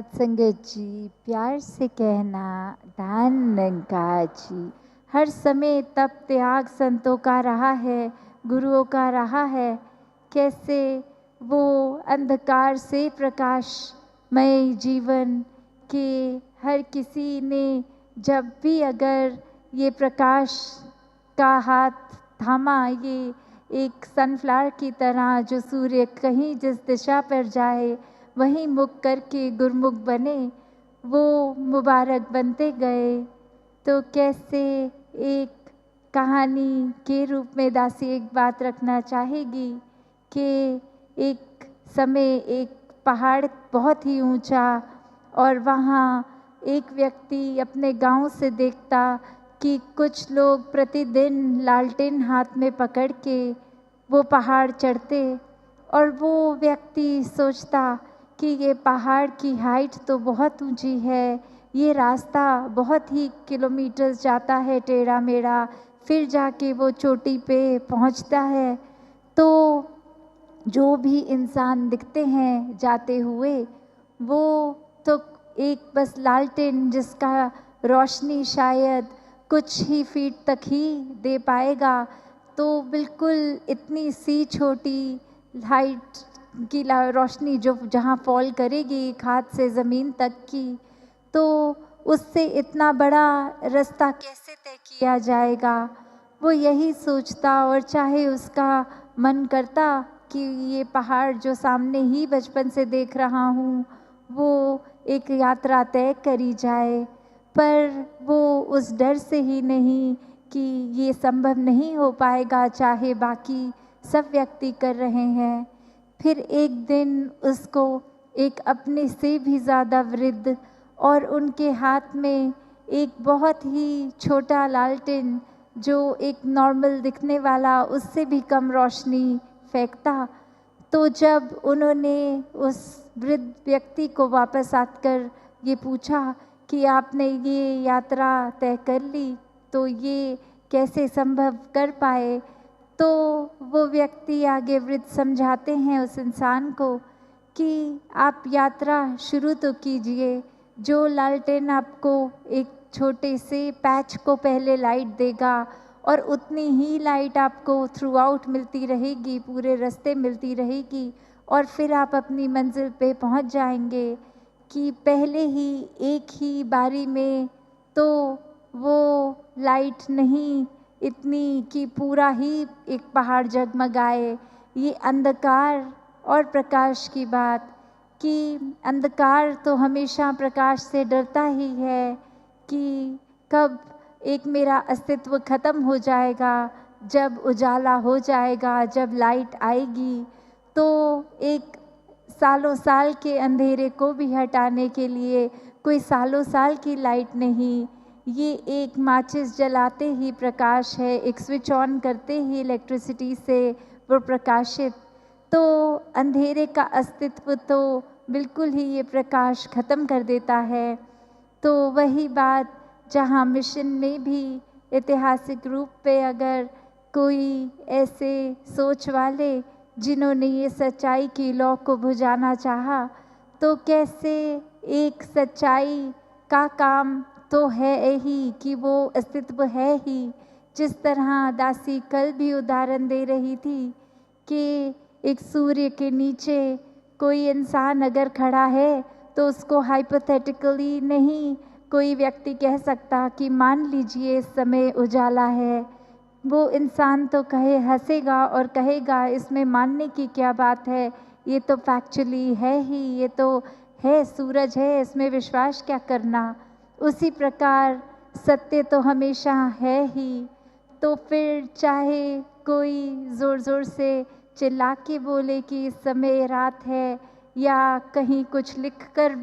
संगत जी, प्यार से कहना दान निरंकार जी। हर समय तप त्याग संतों का रहा है, गुरुओं का रहा है। कैसे वो अंधकार से प्रकाशमय जीवन के हर किसी ने जब भी अगर ये प्रकाश का हाथ थामा, ये एक सनफ्लावर की तरह जो सूर्य कहीं जिस दिशा पर जाए वहीं मुख करके गुरमुख बने, वो मुबारक बनते गए। तो कैसे एक कहानी के रूप में दासी एक बात रखना चाहेगी कि एक समय एक पहाड़ बहुत ही ऊंचा, और वहाँ एक व्यक्ति अपने गांव से देखता कि कुछ लोग प्रतिदिन लालटेन हाथ में पकड़ के वो पहाड़ चढ़ते, और वो व्यक्ति सोचता कि ये पहाड़ की हाइट तो बहुत ऊंची है, ये रास्ता बहुत ही किलोमीटर जाता है टेढ़ा मेढ़ा, फिर जाके वो चोटी पे पहुंचता है। तो जो भी इंसान दिखते हैं जाते हुए, वो तो एक बस लालटेन जिसका रोशनी शायद कुछ ही फीट तक ही दे पाएगा। तो बिल्कुल इतनी सी छोटी हाइट की रोशनी जो जहाँ फॉल करेगी एक हाथ से ज़मीन तक की, तो उससे इतना बड़ा रास्ता कैसे तय किया जाएगा। वो यही सोचता, और चाहे उसका मन करता कि ये पहाड़ जो सामने ही बचपन से देख रहा हूँ वो एक यात्रा तय करी जाए, पर वो उस डर से ही नहीं कि ये संभव नहीं हो पाएगा चाहे बाकी सब व्यक्ति कर रहे हैं। फिर एक दिन उसको एक अपने से भी ज़्यादा वृद्ध और उनके हाथ में एक बहुत ही छोटा लालटेन जो एक नॉर्मल दिखने वाला उससे भी कम रोशनी फेंकता। तो जब उन्होंने उस वृद्ध व्यक्ति को वापस आकर ये पूछा कि आपने ये यात्रा तय कर ली, तो ये कैसे संभव कर पाए, तो वो व्यक्ति आगे वृद्ध समझाते हैं उस इंसान को कि आप यात्रा शुरू तो कीजिए। जो लालटेन आपको एक छोटे से पैच को पहले लाइट देगा और उतनी ही लाइट आपको थ्रू आउट मिलती रहेगी, पूरे रास्ते मिलती रहेगी, और फिर आप अपनी मंजिल पे पहुंच जाएंगे। कि पहले ही एक ही बारी में तो वो लाइट नहीं इतनी कि पूरा ही एक पहाड़ जगमगाए। ये अंधकार और प्रकाश की बात, कि अंधकार तो हमेशा प्रकाश से डरता ही है कि कब एक मेरा अस्तित्व खत्म हो जाएगा, जब उजाला हो जाएगा, जब लाइट आएगी। तो एक सालों साल के अंधेरे को भी हटाने के लिए कोई सालों साल की लाइट नहीं, ये एक माचिस जलाते ही प्रकाश है, एक स्विच ऑन करते ही इलेक्ट्रिसिटी से वो प्रकाशित। तो अंधेरे का अस्तित्व तो बिल्कुल ही ये प्रकाश ख़त्म कर देता है। तो वही बात जहाँ मिशन में भी ऐतिहासिक रूप पे अगर कोई ऐसे सोच वाले जिन्होंने ये सच्चाई की लौ को बुझाना चाहा, तो कैसे एक सच्चाई का काम तो है ही कि वो अस्तित्व है ही। जिस तरह दासी कल भी उदाहरण दे रही थी कि एक सूर्य के नीचे कोई इंसान अगर खड़ा है तो उसको हाइपोथेटिकली नहीं कोई व्यक्ति कह सकता कि मान लीजिए इस समय उजाला है। वो इंसान तो कहे, हंसेगा और कहेगा इसमें मानने की क्या बात है, ये तो फैक्चुअली है ही, ये तो है, सूरज है, इसमें विश्वास क्या करना। उसी प्रकार सत्य तो हमेशा है ही। तो फिर चाहे कोई ज़ोर ज़ोर से चिल्ला के बोले कि इस समय रात है, या कहीं कुछ लिख कर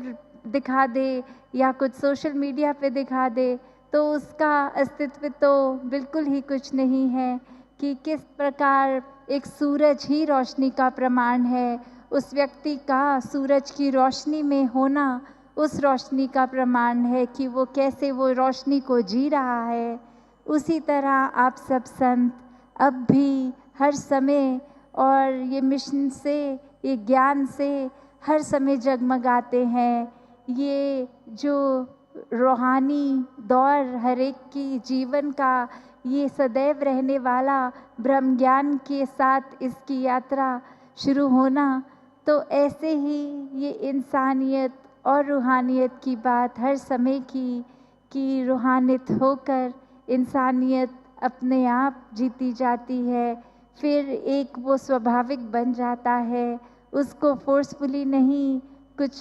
दिखा दे, या कुछ सोशल मीडिया पे दिखा दे, तो उसका अस्तित्व तो बिल्कुल ही कुछ नहीं है। कि किस प्रकार एक सूरज ही रोशनी का प्रमाण है, उस व्यक्ति का सूरज की रोशनी में होना उस रोशनी का प्रमाण है कि वो कैसे वो रोशनी को जी रहा है। उसी तरह आप सब संत अब भी हर समय और ये मिशन से, ये ज्ञान से हर समय जगमगाते हैं। ये जो रूहानी दौर हर एक की जीवन का ये सदैव रहने वाला ब्रह्म ज्ञान के साथ इसकी यात्रा शुरू होना, तो ऐसे ही ये इंसानियत और रूहानियत की बात हर समय की रूहानियत होकर इंसानियत अपने आप जीती जाती है। फिर एक वो स्वाभाविक बन जाता है, उसको फोर्सफुली नहीं कुछ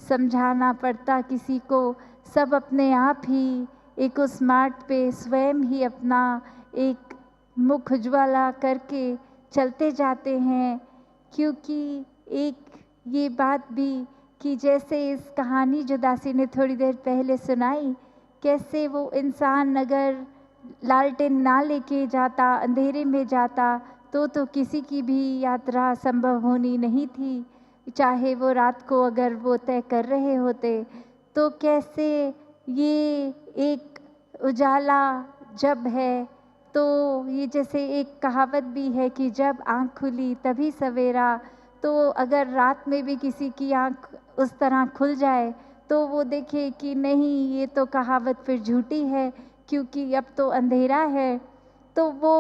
समझाना पड़ता किसी को, सब अपने आप ही एक उस मार्ग पे स्वयं ही अपना एक मुख उज्ज्वला करके चलते जाते हैं। क्योंकि एक ये बात भी कि जैसे इस कहानी जो दासी ने थोड़ी देर पहले सुनाई, कैसे वो इंसान अगर लालटेन ना लेके जाता, अंधेरे में जाता, तो किसी की भी यात्रा संभव होनी नहीं थी, चाहे वो रात को अगर वो तय कर रहे होते। तो कैसे ये एक उजाला जब है, तो ये जैसे एक कहावत भी है कि जब आँख खुली तभी सवेरा। तो अगर रात में भी किसी की आँख उस तरह खुल जाए तो वो देखे कि नहीं, ये तो कहावत फिर झूठी है, क्योंकि अब तो अंधेरा है। तो वो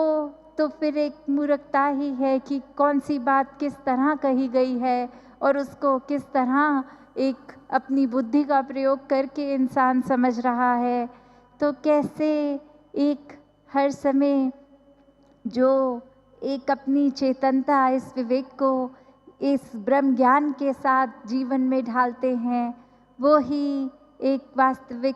तो फिर एक मूर्खता ही है कि कौन सी बात किस तरह कही गई है और उसको किस तरह एक अपनी बुद्धि का प्रयोग करके इंसान समझ रहा है। तो कैसे एक हर समय जो एक अपनी चेतनता, इस विवेक को इस ब्रह्म ज्ञान के साथ जीवन में ढालते हैं, वो ही एक वास्तविक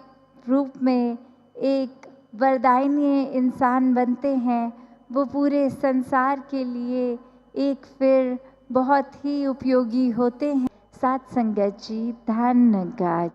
रूप में एक वरदायनीय इंसान बनते हैं। वो पूरे संसार के लिए एक फिर बहुत ही उपयोगी होते हैं। साथ संगत जी, धन्यवाद।